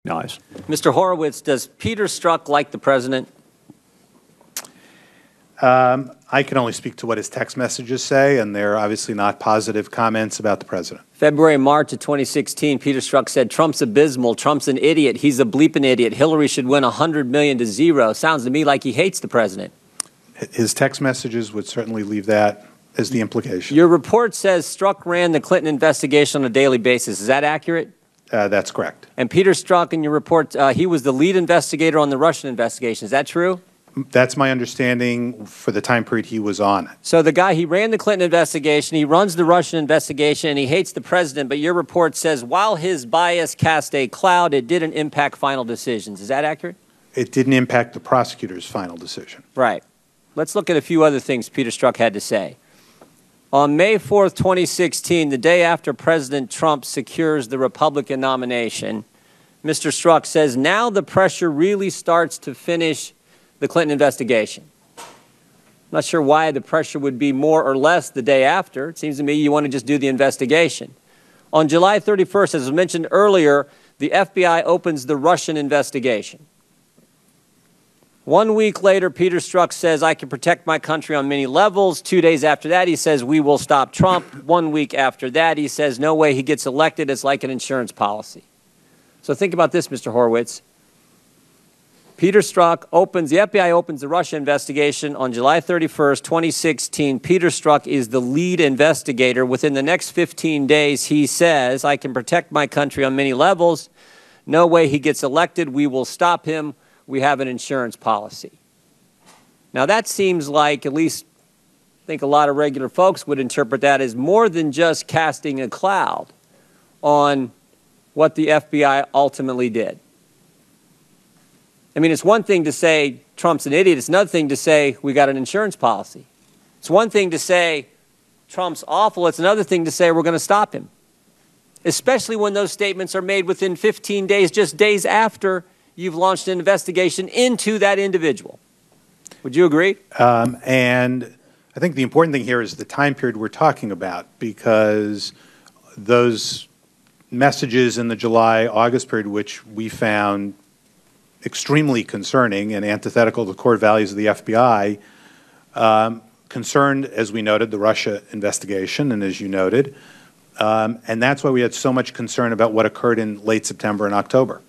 Nice. Mr. Horowitz, does Peter Strzok like the president? I can only speak to what his text messages say, and they're obviously not positive comments about the president. February, March of 2016, Peter Strzok said, Trump's abysmal, Trump's an idiot, he's a bleeping idiot, Hillary should win 100 million to 0. Sounds to me like he hates the president. His text messages would certainly leave that as the implication. Your report says Strzok ran the Clinton investigation on a daily basis. Is that accurate? That's correct. And Peter Strzok, in your report, he was the lead investigator on the Russian investigation. Is that true? That's my understanding for the time period he was on it. So the guy, he ran the Clinton investigation, he runs the Russian investigation, and he hates the president, but your report says while his bias cast a cloud, it didn't impact final decisions. Is that accurate? It didn't impact the prosecutor's final decision. Right. Let's look at a few other things Peter Strzok had to say. On May 4th, 2016, the day after President Trump secures the Republican nomination, Mr. Strzok says, now the pressure really starts to finish the Clinton investigation. I'm not sure why the pressure would be more or less the day after. It seems to me you want to just do the investigation. On July 31st, as I mentioned earlier, the FBI opens the Russian investigation. 1 week later, Peter Strzok says, I can protect my country on many levels. 2 days after that, he says, we will stop Trump. 1 week after that, he says, no way he gets elected. It's like an insurance policy. So think about this, Mr. Horowitz. Peter Strzok the FBI opens the Russia investigation on July 31st, 2016. Peter Strzok is the lead investigator. Within the next 15 days, he says, I can protect my country on many levels. No way he gets elected. We will stop him. We have an insurance policy. Now that seems like, at least I think a lot of regular folks would interpret that as more than just casting a cloud on what the FBI ultimately did. I mean, it's one thing to say Trump's an idiot. It's another thing to say we got an insurance policy. It's one thing to say Trump's awful. It's another thing to say we're going to stop him, especially when those statements are made within 15 days, just days after you've launched an investigation into that individual. Would you agree? And I think the important thing here is the time period we're talking about, because those messages in the July-August period, which we found extremely concerning and antithetical to the core values of the FBI, concerned, as we noted, the Russia investigation, and as you noted, and that's why we had so much concern about what occurred in late September and October.